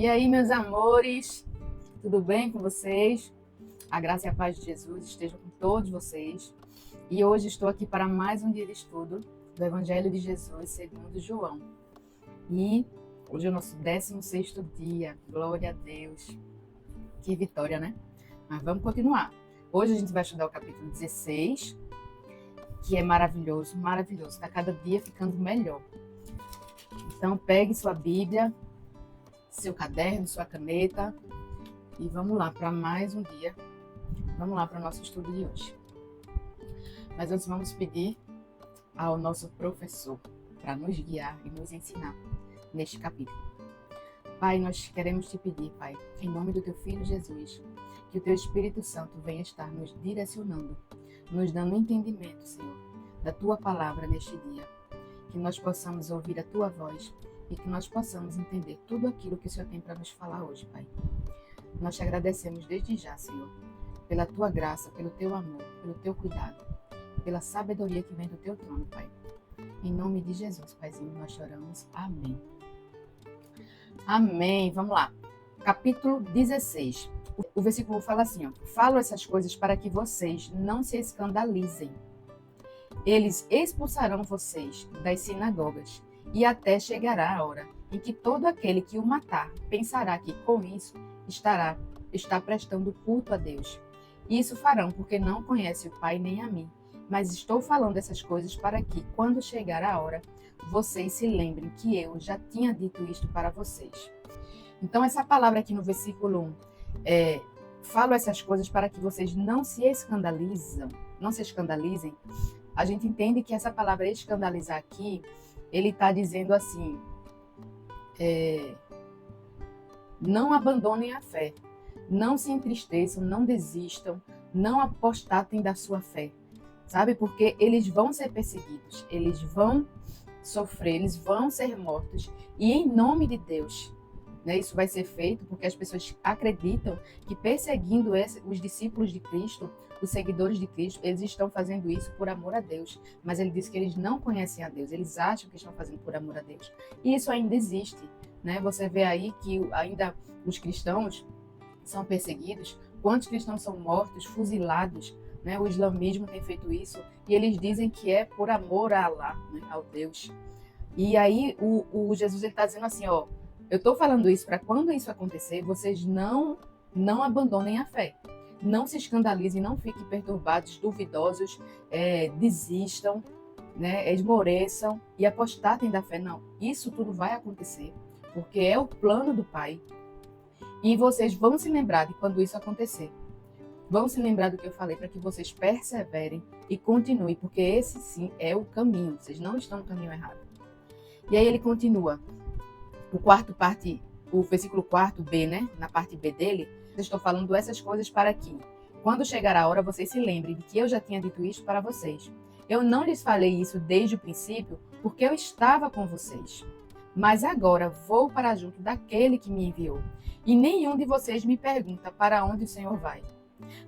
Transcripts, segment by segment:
E aí, meus amores, tudo bem com vocês? A graça e a paz de Jesus estejam com todos vocês. E hoje estou aqui para mais um dia de estudo do Evangelho de Jesus segundo João. E hoje é o nosso 16º dia. Glória a Deus. Que vitória, né? Mas vamos continuar. Hoje a gente vai estudar o capítulo 16, que é maravilhoso, maravilhoso. Está cada dia ficando melhor. Então, pegue sua Bíblia, seu caderno, sua caneta e vamos lá para mais um dia. Vamos lá para o nosso estudo de hoje. Mas antes vamos pedir ao nosso professor para nos guiar e nos ensinar neste capítulo. Pai, nós queremos te pedir, Pai, em nome do teu Filho Jesus, que o teu Espírito Santo venha estar nos direcionando, nos dando entendimento, Senhor, da tua palavra neste dia. Que nós possamos ouvir a tua voz e que nós possamos entender tudo aquilo que o Senhor tem para nos falar hoje, Pai. Nós te agradecemos desde já, Senhor, pela tua graça, pelo teu amor, pelo teu cuidado, pela sabedoria que vem do teu trono, Pai. Em nome de Jesus, Paizinho, nós choramos. Amém. Amém. Vamos lá. Capítulo 16. O versículo fala assim, ó: falo essas coisas para que vocês não se escandalizem. Eles expulsarão vocês das sinagogas, e até chegará a hora em que todo aquele que o matar pensará que com isso está prestando culto a Deus. Isso farão porque não conhecem o Pai nem a mim. Mas estou falando essas coisas para que, quando chegar a hora, vocês se lembrem que eu já tinha dito isto para vocês. Então, essa palavra aqui no versículo 1, falo essas coisas para que vocês não se escandalizem. A gente entende que essa palavra escandalizar aqui, ele está dizendo assim, não abandonem a fé, não se entristeçam, não desistam, não apostatem da sua fé, sabe? Porque eles vão ser perseguidos, eles vão sofrer, eles vão ser mortos, e em nome de Deus, né, isso vai ser feito porque as pessoas acreditam que perseguindo os discípulos de Cristo, os seguidores de Cristo, eles estão fazendo isso por amor a Deus. Mas ele diz que eles não conhecem a Deus, eles acham que estão fazendo por amor a Deus. E isso ainda existe, né? Você vê aí que ainda os cristãos são perseguidos, quantos cristãos são mortos, fuzilados, né? O islamismo tem feito isso, e eles dizem que é por amor a Allah, né? Ao Deus. E aí o Jesus está dizendo assim, ó, eu estou falando isso para quando isso acontecer, vocês não abandonem a fé. Não se escandalizem, não fiquem perturbados, duvidosos, desistam, né, esmoreçam e apostatem da fé. Não, isso tudo vai acontecer, porque é o plano do Pai. E vocês vão se lembrar de quando isso acontecer. Vão se lembrar do que eu falei, para que vocês perseverem e continuem, porque esse sim é o caminho. Vocês não estão no caminho errado. E aí ele continua. O versículo 4b, né? Na parte B dele, eu estou falando essas coisas para que, quando chegar a hora, vocês se lembrem de que eu já tinha dito isso para vocês. Eu não lhes falei isso desde o princípio, porque eu estava com vocês. Mas agora vou para junto daquele que me enviou. E nenhum de vocês me pergunta para onde o Senhor vai.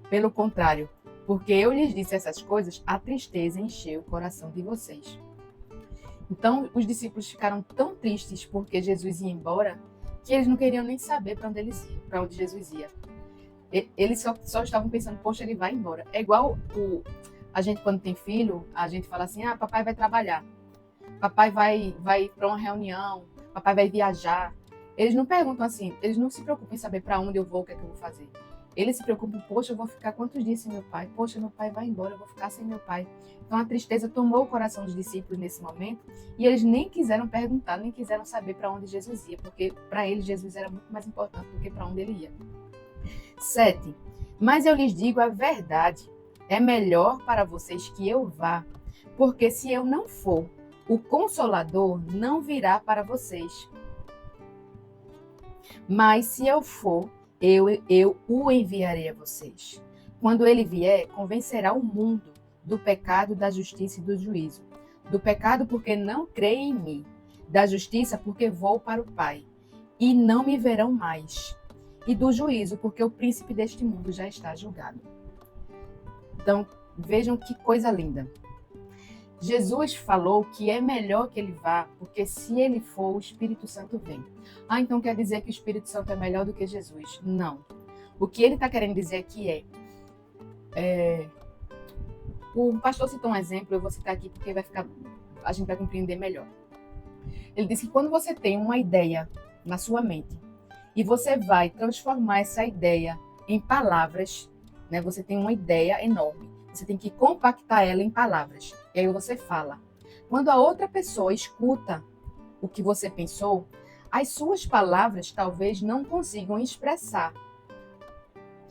Pelo contrário, porque eu lhes disse essas coisas, a tristeza encheu o coração de vocês. Então, os discípulos ficaram tão tristes porque Jesus ia embora, que eles não queriam nem saber para onde Jesus ia. Eles só estavam pensando, poxa, ele vai embora. É igual a gente, quando tem filho, a gente fala assim, papai vai trabalhar, papai vai para uma reunião, papai vai viajar. Eles não perguntam assim, eles não se preocupam em saber para onde eu vou, o que é que eu vou fazer. Eles se preocupam, poxa, eu vou ficar quantos dias sem meu pai? Poxa, meu pai vai embora, eu vou ficar sem meu pai. Então a tristeza tomou o coração dos discípulos nesse momento e eles nem quiseram perguntar, nem quiseram saber para onde Jesus ia, porque para eles Jesus era muito mais importante do que para onde ele ia. 7. Mas eu lhes digo a verdade, é melhor para vocês que eu vá, porque se eu não for, o Consolador não virá para vocês. Mas se eu for, eu o enviarei a vocês. Quando ele vier, convencerá o mundo do pecado, da justiça e do juízo. Do pecado porque não creem em mim. Da justiça porque vou para o Pai e não me verão mais. E do juízo porque o príncipe deste mundo já está julgado. Então, vejam que coisa linda. Jesus falou que é melhor que ele vá, porque se ele for, o Espírito Santo vem. Então quer dizer que o Espírito Santo é melhor do que Jesus? Não. O que ele está querendo dizer aqui o pastor citou um exemplo, eu vou citar aqui porque a gente vai compreender melhor. Ele disse que quando você tem uma ideia na sua mente e você vai transformar essa ideia em palavras, né? Você tem uma ideia enorme, você tem que compactar ela em palavras. E aí você fala. Quando a outra pessoa escuta o que você pensou, as suas palavras talvez não consigam expressar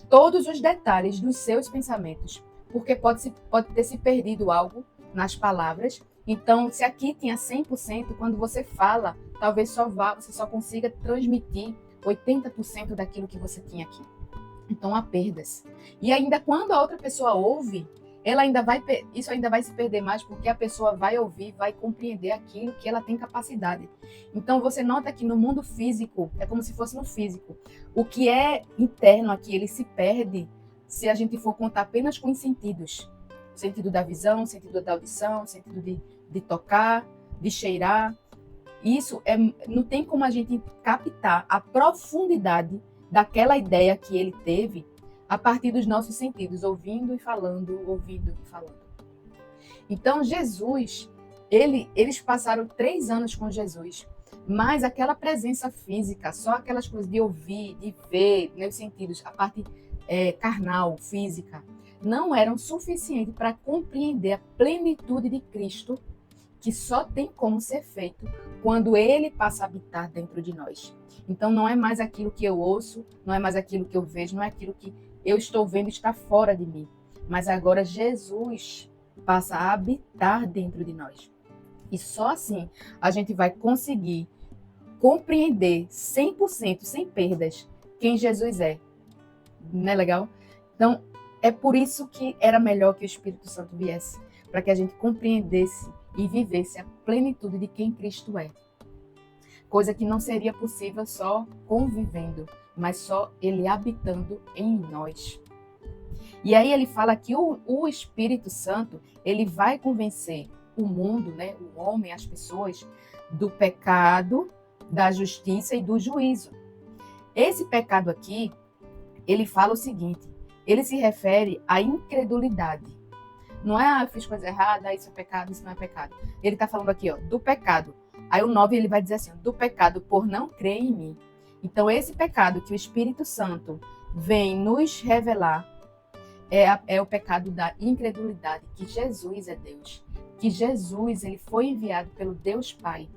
todos os detalhes dos seus pensamentos, porque pode ter se perdido algo nas palavras. Então, se aqui tinha 100%, quando você fala, talvez você só consiga transmitir 80% daquilo que você tinha aqui. Então, há perdas. E ainda quando a outra pessoa ouve, isso ainda vai se perder mais, porque a pessoa vai ouvir, vai compreender aquilo que ela tem capacidade. Então, você nota que no mundo físico, é como se fosse no físico. O que é interno aqui, ele se perde se a gente for contar apenas com os sentidos. O sentido da visão, o sentido da audição, o sentido de tocar, de cheirar. Isso não tem como a gente captar a profundidade daquela ideia que ele teve a partir dos nossos sentidos, ouvindo e falando, ouvindo e falando. Então, Jesus, eles passaram 3 anos com Jesus, mas aquela presença física, só aquelas coisas de ouvir, de ver, nos sentidos, a parte carnal, física, não eram suficientes para compreender a plenitude de Cristo, que só tem como ser feito quando ele passa a habitar dentro de nós. Então, não é mais aquilo que eu ouço, não é mais aquilo que eu vejo, não é aquilo que eu estou vendo está fora de mim. Mas agora Jesus passa a habitar dentro de nós. E só assim a gente vai conseguir compreender 100%, sem perdas, quem Jesus é. Não é legal? Então, é por isso que era melhor que o Espírito Santo viesse, para que a gente compreendesse e vivesse a plenitude de quem Cristo é. Coisa que não seria possível só convivendo, mas só ele habitando em nós. E aí ele fala que o Espírito Santo, ele vai convencer o mundo, né, o homem, as pessoas, do pecado, da justiça e do juízo. Esse pecado aqui, ele fala o seguinte, ele se refere à incredulidade. Não é, eu fiz coisa errada, isso é pecado, isso não é pecado. Ele está falando aqui, do pecado. Aí o 9 ele vai dizer assim, do pecado por não crer em mim. Então esse pecado que o Espírito Santo vem nos revelar é o pecado da incredulidade, que Jesus é Deus, que Jesus ele foi enviado pelo Deus Pai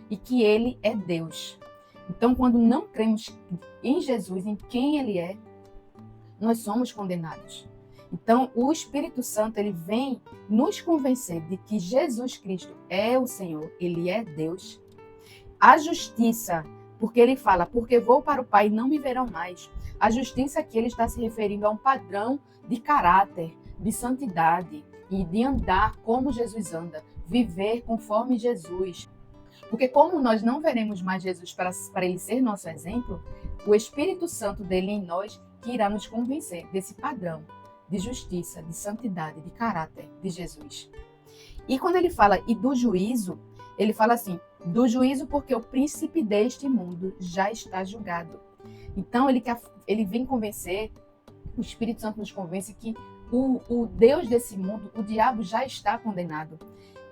e que ele é Deus. Então quando não cremos em Jesus, em quem ele é, nós somos condenados. Então, o Espírito Santo, ele vem nos convencer de que Jesus Cristo é o Senhor, ele é Deus. A justiça, porque ele fala, porque vou para o Pai e não me verão mais. A justiça aqui, ele está se referindo a um padrão de caráter, de santidade e de andar como Jesus anda, viver conforme Jesus. Porque como nós não veremos mais Jesus para ele ser nosso exemplo, o Espírito Santo dele em nós que irá nos convencer desse padrão de justiça, de santidade, de caráter de Jesus. E quando ele fala e do juízo, ele fala assim, do juízo porque o príncipe deste mundo já está julgado. Então ele vem convencer, o Espírito Santo nos convence que o Deus desse mundo, o diabo já está condenado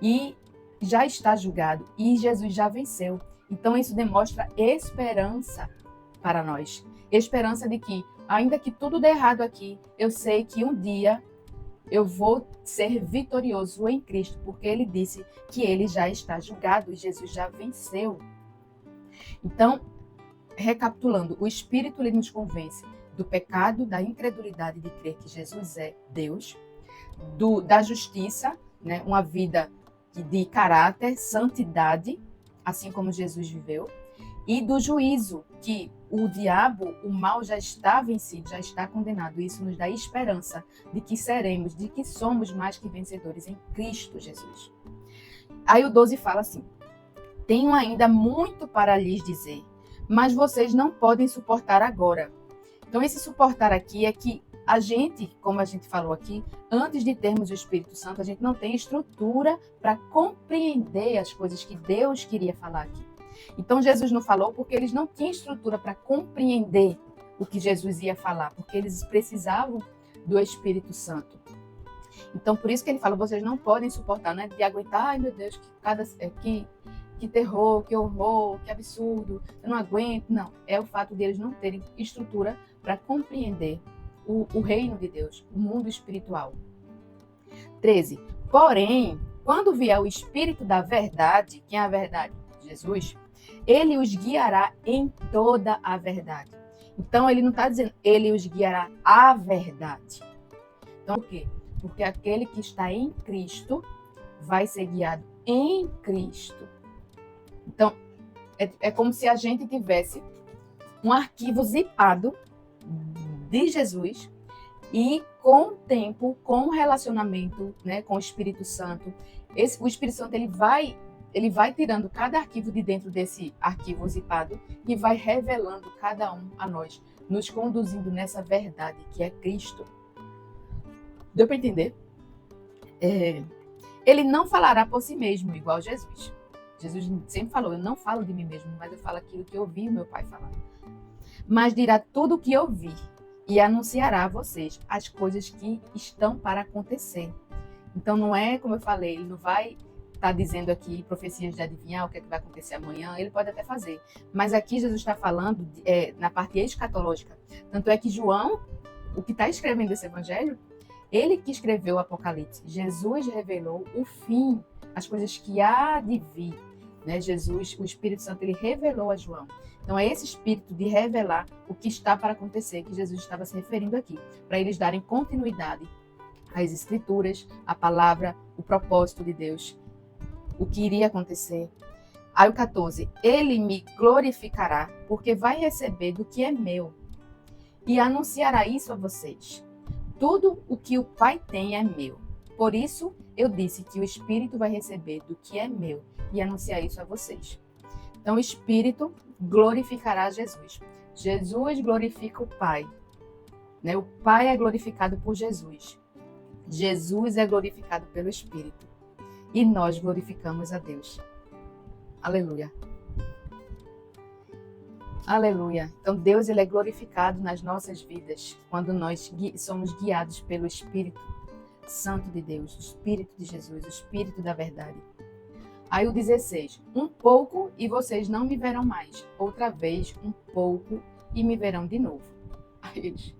e já está julgado e Jesus já venceu. Então isso demonstra esperança para nós. Esperança de que, ainda que tudo dê errado aqui, eu sei que um dia eu vou ser vitorioso em Cristo, porque ele disse que ele já está julgado e Jesus já venceu. Então, recapitulando, o Espírito ele nos convence do pecado, da incredulidade de crer que Jesus é Deus, da justiça, né, uma vida de caráter, santidade, assim como Jesus viveu, e do juízo, que o diabo, o mal já está vencido, já está condenado. Isso nos dá esperança de que seremos, de que somos mais que vencedores em Cristo Jesus. Aí o 12 fala assim, tenho ainda muito para lhes dizer, mas vocês não podem suportar agora. Então esse suportar aqui é que A gente, como a gente falou aqui, antes de termos o Espírito Santo, a gente não tem estrutura para compreender as coisas que Deus queria falar aqui. Então, Jesus não falou porque eles não tinham estrutura para compreender o que Jesus ia falar, porque eles precisavam do Espírito Santo. Então, por isso que ele fala, vocês não podem suportar, né? De aguentar, ai meu Deus, que terror, que horror, que absurdo, eu não aguento. Não, é o fato deles não terem estrutura para compreender o reino de Deus, o mundo espiritual. 13. Porém, quando vier o Espírito da verdade, quem é a verdade? Jesus, ele os guiará em toda a verdade. Então, ele não está dizendo, ele os guiará à verdade. Então, por quê? Porque aquele que está em Cristo vai ser guiado em Cristo. Então, é como se a gente tivesse um arquivo zipado de Jesus e com o tempo, com o relacionamento, né, com o Espírito Santo, o Espírito Santo ele vai tirando cada arquivo de dentro desse arquivo zipado e vai revelando cada um a nós, nos conduzindo nessa verdade que é Cristo. Deu para entender? Ele não falará por si mesmo, igual Jesus. Jesus sempre falou, eu não falo de mim mesmo, mas eu falo aquilo que eu ouvi o meu Pai falar. Mas dirá tudo o que eu vi e anunciará a vocês as coisas que estão para acontecer. Então não é, como eu falei, ele não vai estar dizendo aqui profecias de adivinhar o que é que vai acontecer amanhã, ele pode até fazer. Mas aqui Jesus está falando na parte escatológica. Tanto é que João, o que está escrevendo esse evangelho, ele que escreveu o Apocalipse. Jesus revelou o fim, as coisas que há de vir. Né? Jesus, o Espírito Santo, ele revelou a João. Então é esse espírito de revelar o que está para acontecer que Jesus estava se referindo aqui, para eles darem continuidade às Escrituras, à palavra, o propósito de Deus, o que iria acontecer. Aí o 14, ele me glorificará, porque vai receber do que é meu e anunciará isso a vocês. Tudo o que o Pai tem é meu. Por isso, eu disse que o Espírito vai receber do que é meu e anunciar isso a vocês. Então, o Espírito glorificará Jesus. Jesus glorifica o Pai. Né? O Pai é glorificado por Jesus. Jesus é glorificado pelo Espírito. E nós glorificamos a Deus. Aleluia. Aleluia. Então, Deus ele é glorificado nas nossas vidas quando nós somos guiados pelo Espírito Santo de Deus, o Espírito de Jesus, o Espírito da verdade. Aí o 16. Um pouco e vocês não me verão mais. Outra vez, um pouco e me verão de novo. Aí eles...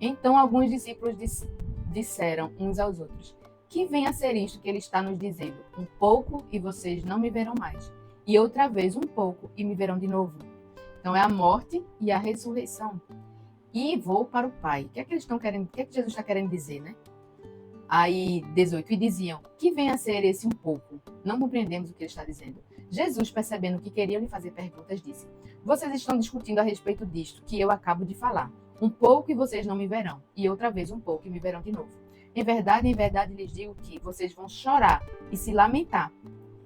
Então, alguns discípulos disseram uns aos outros, que vem a ser isto que ele está nos dizendo? Um pouco e vocês não me verão mais. E outra vez, um pouco e me verão de novo. Então, é a morte e a ressurreição. E vou para o Pai. O que é que eles estão querendo? O que é que Jesus está querendo dizer, né? Aí, 18. E diziam, que vem a ser esse um pouco? Não compreendemos o que ele está dizendo. Jesus, percebendo que queriam lhe fazer perguntas, disse, vocês estão discutindo a respeito disto que eu acabo de falar. Um pouco e vocês não me verão. E outra vez, um pouco e me verão de novo. Em verdade, lhes digo que vocês vão chorar e se lamentar.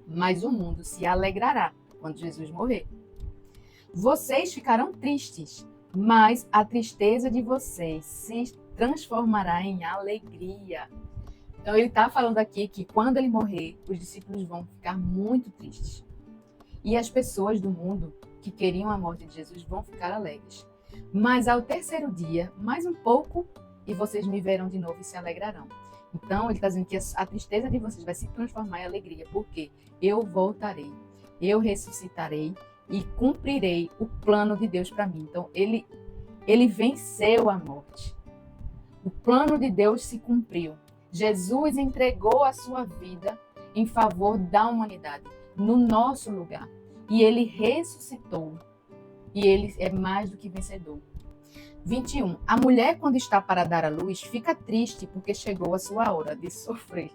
Mas o mundo se alegrará quando Jesus morrer. Vocês ficarão tristes, mas a tristeza de vocês se transformará em alegria. Então ele está falando aqui que quando ele morrer, os discípulos vão ficar muito tristes. E as pessoas do mundo que queriam a morte de Jesus vão ficar alegres. Mas ao terceiro dia, mais um pouco, e vocês me verão de novo e se alegrarão. Então ele está dizendo que a tristeza de vocês vai se transformar em alegria, porque eu voltarei, eu ressuscitarei e cumprirei o plano de Deus para mim. Então ele venceu a morte. O plano de Deus se cumpriu. Jesus entregou a sua vida em favor da humanidade, no nosso lugar. E ele ressuscitou. E ele é mais do que vencedor. 21. A mulher, quando está para dar à luz, fica triste porque chegou a sua hora de sofrer.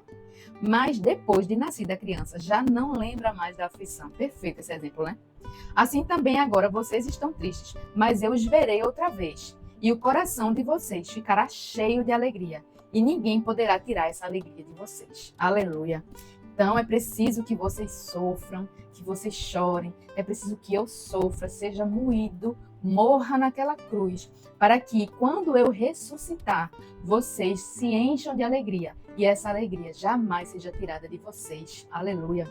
Mas depois de nascida a criança, já não lembra mais da aflição. Perfeito esse exemplo, né? Assim também agora vocês estão tristes, mas eu os verei outra vez. E o coração de vocês ficará cheio de alegria. E ninguém poderá tirar essa alegria de vocês. Aleluia. Então é preciso que vocês sofram, que vocês chorem, é preciso que eu sofra, seja moído, morra naquela cruz, para que quando eu ressuscitar, vocês se encham de alegria e essa alegria jamais seja tirada de vocês. Aleluia.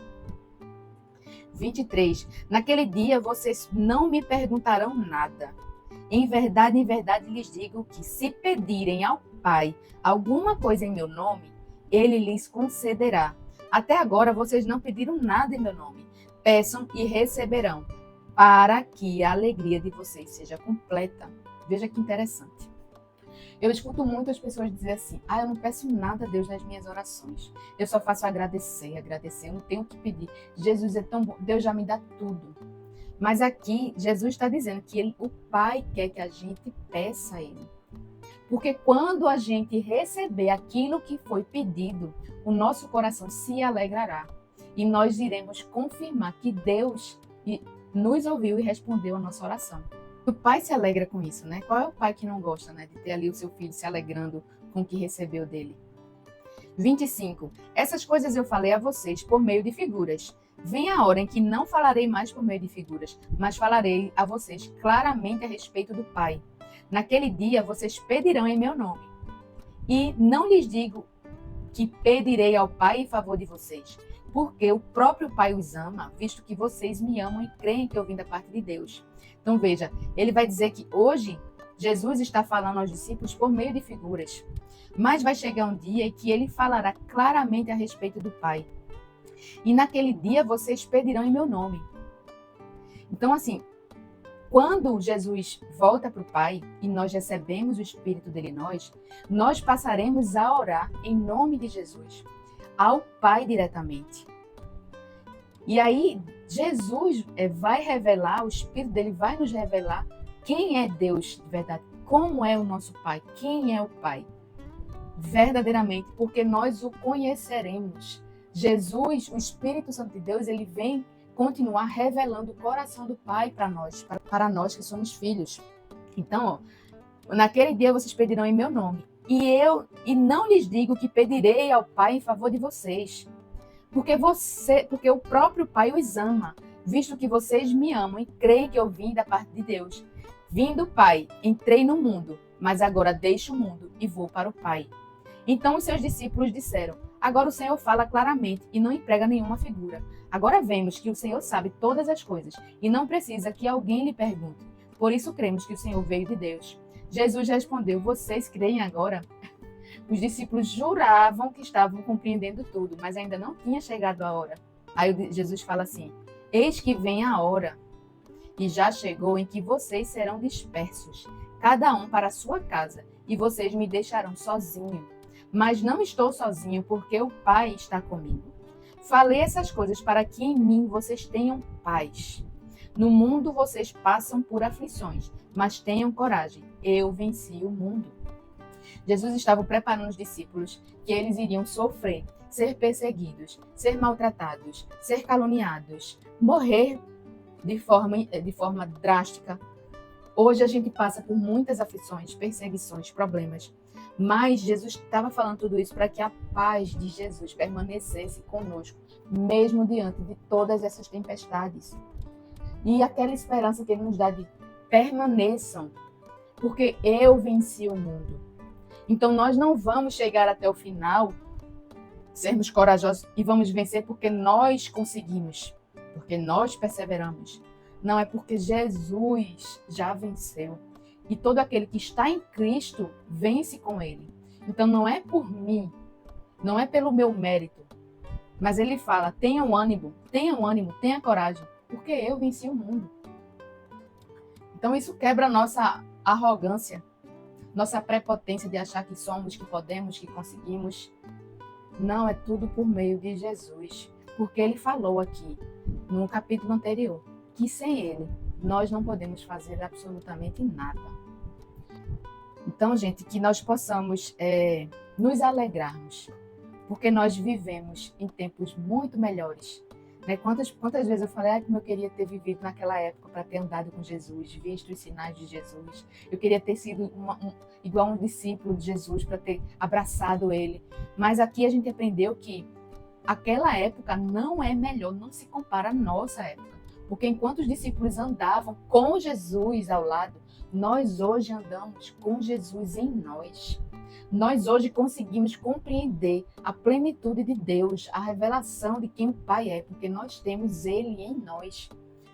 23. Naquele dia vocês não me perguntarão nada. Em verdade lhes digo que se pedirem ao Pai alguma coisa em meu nome, ele lhes concederá. Até agora vocês não pediram nada em meu nome. Peçam e receberão, para que a alegria de vocês seja completa. Veja que interessante. Eu escuto muitas pessoas dizer assim: eu não peço nada a Deus nas minhas orações. Eu só faço agradecer. Eu não tenho o que pedir. Jesus é tão bom, Deus já me dá tudo. Mas aqui, Jesus está dizendo que o Pai quer que a gente peça a Ele. Porque quando a gente receber aquilo que foi pedido, o nosso coração se alegrará. E nós iremos confirmar que Deus nos ouviu e respondeu a nossa oração. O pai se alegra com isso, né? Qual é o pai que não gosta, né, de ter ali o seu filho se alegrando com o que recebeu dele? 25. Essas coisas eu falei a vocês por meio de figuras. Vem a hora em que não falarei mais por meio de figuras, mas falarei a vocês claramente a respeito do Pai. Naquele dia vocês pedirão em meu nome. E não lhes digo que pedirei ao Pai em favor de vocês, porque o próprio Pai os ama, visto que vocês me amam e creem que eu vim da parte de Deus. Então veja, ele vai dizer que hoje Jesus está falando aos discípulos por meio de figuras, mas vai chegar um dia em que ele falará claramente a respeito do Pai. E naquele dia vocês pedirão em meu nome. Então assim, quando Jesus volta para o Pai e nós recebemos o Espírito dele em nós passaremos a orar em nome de Jesus, ao Pai diretamente. E aí, Jesus vai revelar, o Espírito dele vai nos revelar quem é Deus de verdade, como é o nosso Pai, quem é o Pai, verdadeiramente, porque nós o conheceremos. Jesus, o Espírito Santo de Deus, ele vem continuar revelando o coração do Pai para nós que somos filhos. Então, naquele dia vocês pedirão em meu nome, e não lhes digo que pedirei ao Pai em favor de vocês, porque o próprio Pai os ama, visto que vocês me amam e creem que eu vim da parte de Deus. Vim do Pai, entrei no mundo, mas agora deixo o mundo e vou para o Pai. Então os seus discípulos disseram: agora o Senhor fala claramente e não emprega nenhuma figura. Agora vemos que o Senhor sabe todas as coisas e não precisa que alguém lhe pergunte. Por isso cremos que o Senhor veio de Deus. Jesus respondeu: vocês creem agora? Os discípulos juravam que estavam compreendendo tudo, mas ainda não tinha chegado a hora. Aí Jesus fala assim: eis que vem a hora, e já chegou, em que vocês serão dispersos, cada um para a sua casa, e vocês me deixarão sozinho. Mas não estou sozinho, porque o Pai está comigo. Falei essas coisas para que em mim vocês tenham paz. No mundo vocês passam por aflições, mas tenham coragem, eu venci o mundo. Jesus estava preparando os discípulos que eles iriam sofrer, ser perseguidos, ser maltratados, ser caluniados, morrer de forma drástica. Hoje a gente passa por muitas aflições, perseguições, problemas, mas Jesus estava falando tudo isso para que a paz de Jesus permanecesse conosco, mesmo diante de todas essas tempestades. E aquela esperança que ele nos dá de permaneçam, porque eu venci o mundo. Então nós não vamos chegar até o final, sermos corajosos e vamos vencer porque nós conseguimos, porque nós perseveramos. Não, é porque Jesus já venceu. E todo aquele que está em Cristo vence com ele. Então não é por mim, não é pelo meu mérito, mas ele fala: tenham ânimo, tenha coragem, porque eu venci o mundo. Então isso quebra a nossa arrogância, nossa prepotência de achar que somos, que podemos, que conseguimos. Não, é tudo por meio de Jesus. Porque ele falou aqui, no capítulo anterior, que sem ele nós não podemos fazer absolutamente nada. Então, gente, que nós possamos nos alegrarmos, porque nós vivemos em tempos muito melhores. Né? Quantas vezes eu falei como eu queria ter vivido naquela época para ter andado com Jesus, visto os sinais de Jesus. Eu queria ter sido igual um discípulo de Jesus para ter abraçado ele. Mas aqui a gente aprendeu que aquela época não é melhor, não se compara à nossa época. Porque enquanto os discípulos andavam com Jesus ao lado, nós hoje andamos com Jesus em nós. Nós hoje conseguimos compreender a plenitude de Deus, a revelação de quem o Pai é, porque nós temos Ele em nós,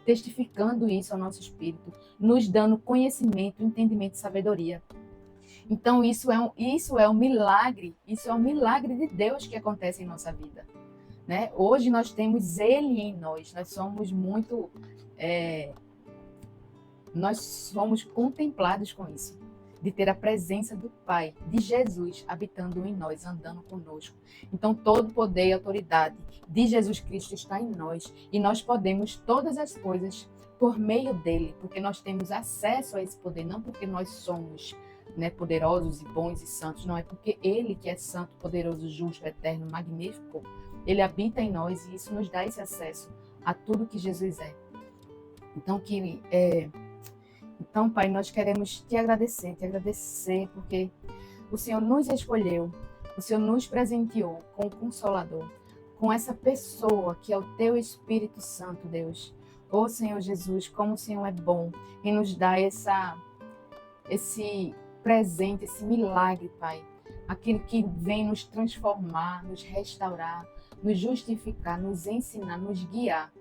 testificando isso ao nosso espírito, nos dando conhecimento, entendimento e sabedoria. Então isso é um milagre, isso é um milagre de Deus que acontece em nossa vida. Né? Hoje nós temos Ele em nós, nós somos contemplados com isso, de ter a presença do Pai, de Jesus, habitando em nós, andando conosco. Então todo poder e autoridade de Jesus Cristo está em nós, e nós podemos todas as coisas por meio dele, porque nós temos acesso a esse poder, não porque nós somos, né, poderosos e bons e santos, não, é porque ele que é santo, poderoso, justo, eterno, magnífico, ele habita em nós e isso nos dá esse acesso a tudo que Jesus é. Então, Pai, nós queremos te agradecer porque o Senhor nos escolheu, o Senhor nos presenteou com o Consolador, com essa pessoa que é o teu Espírito Santo, Deus. Ô Senhor Jesus, como o Senhor é bom em nos dar esse presente, esse milagre, Pai. Aquilo que vem nos transformar, nos restaurar, nos justificar, nos ensinar, nos guiar.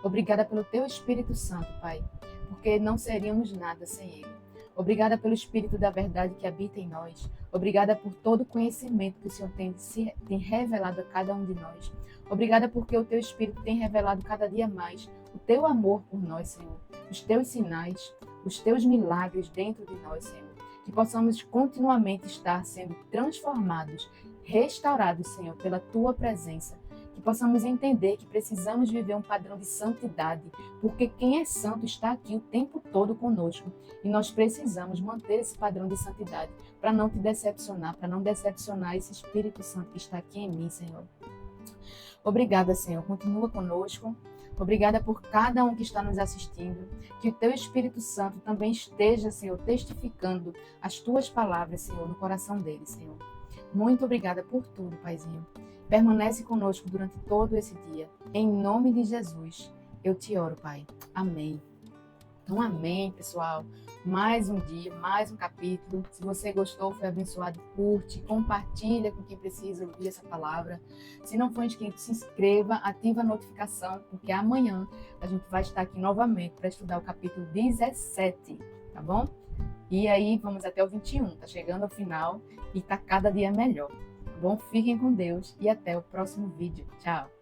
Obrigada pelo teu Espírito Santo, Pai, porque não seríamos nada sem ele. Obrigada pelo Espírito da verdade que habita em nós. Obrigada por todo o conhecimento que o Senhor tem revelado a cada um de nós. Obrigada porque o teu Espírito tem revelado cada dia mais o teu amor por nós, Senhor. Os teus sinais, os teus milagres dentro de nós, Senhor. Que possamos continuamente estar sendo transformados, restaurados, Senhor, pela tua presença. Que possamos entender que precisamos viver um padrão de santidade, porque quem é santo está aqui o tempo todo conosco. E nós precisamos manter esse padrão de santidade para não te decepcionar, para não decepcionar esse Espírito Santo que está aqui em mim, Senhor. Obrigada, Senhor. Continua conosco. Obrigada por cada um que está nos assistindo. Que o teu Espírito Santo também esteja, Senhor, testificando as tuas palavras, Senhor, no coração deles, Senhor. Muito obrigada por tudo, Paizinho. Permanece conosco durante todo esse dia. Em nome de Jesus, eu te oro, Pai. Amém. Então, amém, pessoal. Mais um dia, mais um capítulo. Se você gostou, foi abençoado, curte, compartilha com quem precisa ouvir essa palavra. Se não for inscrito, se inscreva, ativa a notificação, porque amanhã a gente vai estar aqui novamente para estudar o capítulo 17, tá bom? E aí, vamos até o 21, tá chegando ao final e tá cada dia melhor, tá bom? Fiquem com Deus e até o próximo vídeo. Tchau!